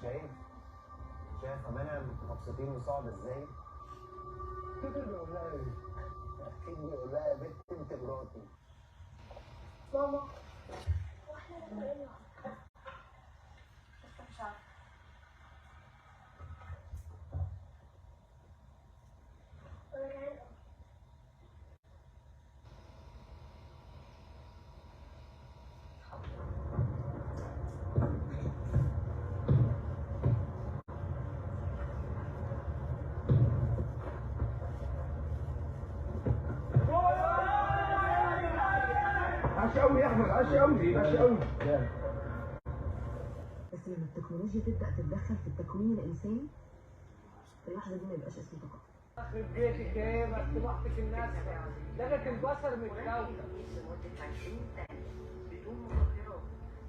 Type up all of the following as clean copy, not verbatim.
شايف امانه مبسوطين وصعب ازاي؟ اكيد بيقول لها ايه؟ اكيد بيقول لها يا بنت انت مراتي. ماما واحنا بنقول بس مش عارفه. عاش قوي يا احمد، عاش قوي عاش قوي. بس لما التكنولوجيا تبدا تتدخل في التكوين الانساني في اللحظه دي ما يبقاش اسمه ثقافه. يخرب بيتك ايه ما استبحتك الناس لغت البصر من الكوكب. بدون مخدرات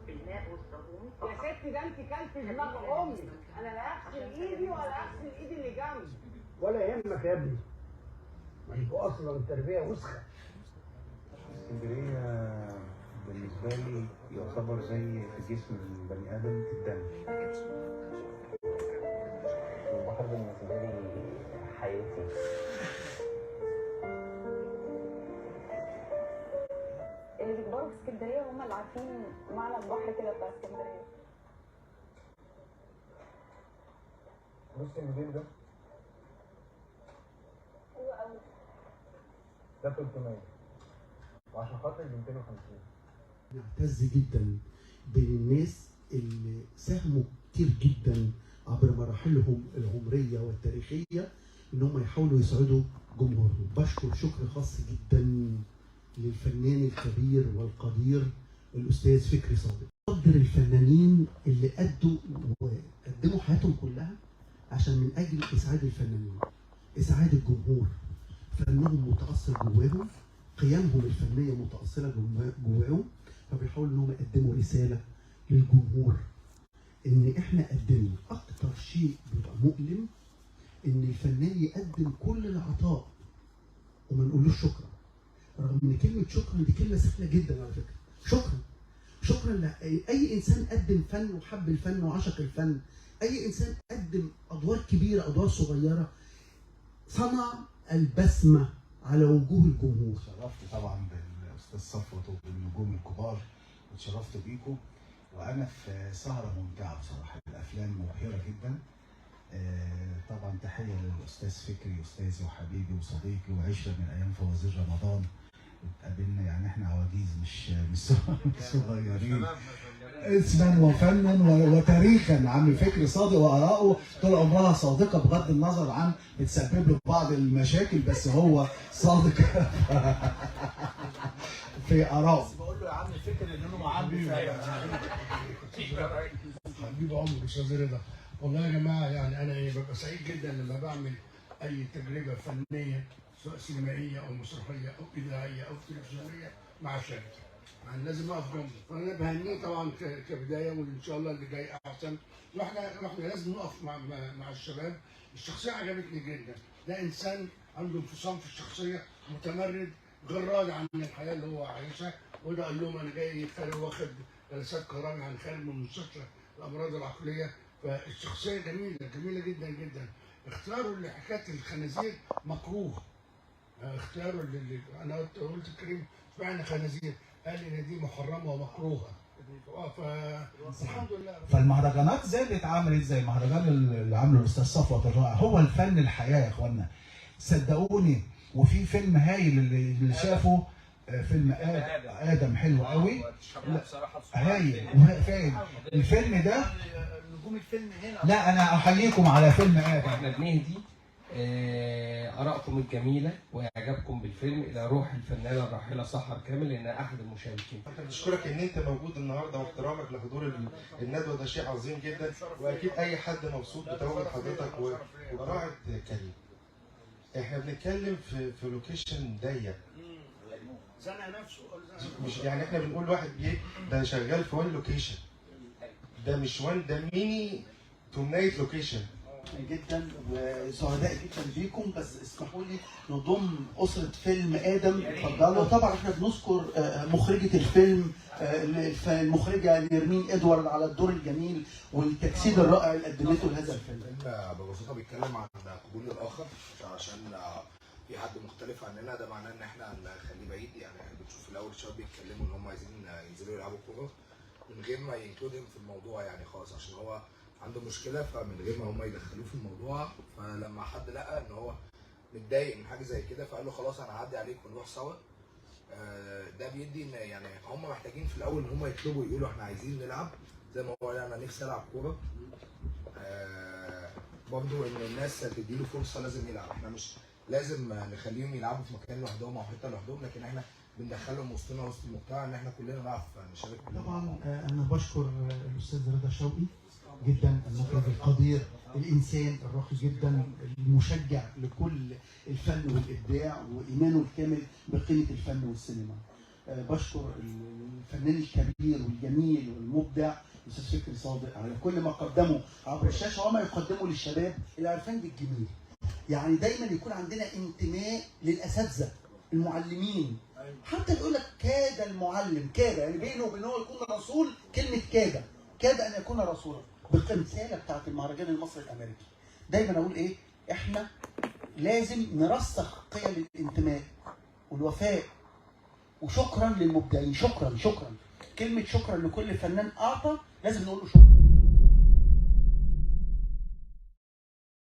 بالماء والصابون يا ستي ده انت كلت دماغ امي، انا لا اغسل ايدي ولا اغسل ايدي اللي جنبي. ولا يهمك يا ابني، ما انتوا اصلا تربيه وسخه. اسكندريه بالنسبه لي يعتبر زي في جسم البني ادم الدم. البحر بالنسبه لي حياتي. اللي بيكبروا في اسكندريه هم اللي عارفين معنى البحر كده بتاع اسكندريه. بص المدير ده حلو قوي. ده 300 وعشان خاطر ب 250. نعتز جدا بالناس اللي ساهموا كتير جدا عبر مراحلهم العمريه والتاريخيه ان هم يحاولوا يسعدوا جمهورهم. بشكر شكر خاص جدا للفنان الكبير والقدير الاستاذ فكري صادق. قدر الفنانين اللي قدموا حياتهم كلها عشان من اجل اسعاد الفنانين، اسعاد الجمهور. فنهم متاصل جواهم، قيمهم الفنيه متاصله جواهم، فبيحاولوا انهم يقدموا رساله للجمهور ان احنا قدمنا. اكتر شيء بيبقى مؤلم ان الفنان يقدم كل العطاء وما نقولوش شكرا، رغم ان كلمه شكرا دي كلمه سهله جدا على فكره. شكرا لاي انسان قدم فن وحب الفن وعشق الفن، اي انسان قدم ادوار كبيره ادوار صغيره، صنع البسمه على وجوه الجمهور. اتشرفت طبعا بالاستاذ صفوت وبالنجوم الكبار، اتشرفت بيكم وانا في سهره ممتعه بصراحه. الافلام مبهره جدا. طبعا تحيه للاستاذ فكري، استاذي وحبيبي وصديقي وعشره من ايام فوازير رمضان. اتقابلنا يعني احنا عواجيز مش صغيرين. اسما وفنا وتاريخا عم فكري صادق، واراءه طول عمرها صادقه بغض النظر عن بتسبب له بعض المشاكل، بس هو صادق في ارائه. بقول له يا عم فكر ان انا معبي حبيب عمري استاذ رضا. والله يا جماعه يعني انا ببقى سعيد جدا لما بعمل اي تجربه فنيه سواء سينمائيه او مسرحيه او اذاعيه او تلفزيونيه مع شركه. يعني لازم اقف جنبه، فانا بهنيه طبعا كبدايه، وان شاء الله اللي جاي احسن. واحنا لازم نقف مع الشباب. الشخصيه عجبتني جدا، ده انسان عنده انفصام في الشخصيه، متمرد، غير راضي عن الحياه اللي هو عايشها. وده قال لهم انا جاي خارج واخد جلسات كرامي عن خارج من مستشفى الامراض العقليه. فالشخصيه جميله جدا جدا. اختياره لحكايه الخنازير مكروه. اختياره اللي انا قلت الكريم اشمعنى خنازير؟ قال لي ان دي محرمه ومكروهه. فالحمد لله. فالمهرجانات زي اللي اتعملت زي المهرجان اللي عامله الاستاذ صفوت الرائع، هو الفن الحياه يا اخوانا صدقوني. وفي فيلم هايل اللي شافه، فيلم ادم حلو قوي هايل وفاهم الفيلم ده. نجوم الفيلم هنا. لا انا احييكم على فيلم ادم. احنا بنهدي آرائكم الجميلة وإعجابكم بالفيلم إلى روح الفنانة الراحلة سحر كامل لأنها أحد المشاركين. بشكرك إن أنت موجود النهارده واحترامك لحضور الندوة، ده شيء عظيم جدا، وأكيد أي حد مبسوط بتواجد حضرتك وبراعة كريم. إحنا بنتكلم في لوكيشن ضيق. زنق نفسه. مش يعني إحنا بنقول واحد ده شغال في وان لوكيشن. ده مش وان، ده ميني تمنية لوكيشن. جدا وسعداء جدا بيكم، بس اسمحوا لي نضم اسره فيلم ادم. اتفضلوا. طبعا احنا بنذكر مخرجه الفيلم المخرجه نيرمين ادوارد على الدور الجميل والتجسيد الرائع اللي قدمته لهذا الفيلم. ببساطه بيتكلم عن قبول الاخر، مش عشان في حد مختلف عننا ده معناه ان احنا نخليه بعيد. يعني احنا بنشوف في الاول الشباب بيتكلموا ان هم عايزين ينزلوا يلعبوا كوره من غير ما ينكلودهم في الموضوع، يعني خالص عشان هو عنده مشكله، فمن غير ما هم يدخلوه في الموضوع. فلما حد لقى ان هو متضايق من حاجه زي كده فقال له خلاص انا هعدي عليك ونروح سوا. ده بيدي ان يعني هم محتاجين في الاول ان هم يطلبوا يقولوا احنا عايزين نلعب، زي ما هو قال انا نفسي العب كوره. برضه ان الناس تديله فرصه لازم يلعب. احنا مش لازم نخليهم يلعبوا في مكان لوحدهم او حته لوحدهم، لكن احنا بندخلهم وسطنا وسط المجتمع ان احنا كلنا نعرف نشارك. طبعا انا بشكر الاستاذ رضا شوقي جدا، المخرج القدير، الانسان الراقي جدا، المشجع لكل الفن والابداع وايمانه الكامل بقيمه الفن والسينما. بشكر الفنان الكبير والجميل والمبدع الاستاذ فكري صادق على كل ما قدمه عبر الشاشه وما يقدمه للشباب العرفان بالجميل. يعني دايما يكون عندنا انتماء للاساتذه المعلمين، حتى يقول لك كاد المعلم، كاد يعني بينه وبين هو يكون رسول، كلمه كاد ان يكون رسولا، بالتمثاله بتاعت المهرجان المصري الامريكي. دايما اقول ايه؟ احنا لازم نرسخ قيم الانتماء والوفاء، وشكرا للمبدعين. شكرا كلمه شكرا لكل فنان اعطى، لازم نقول له شكرا.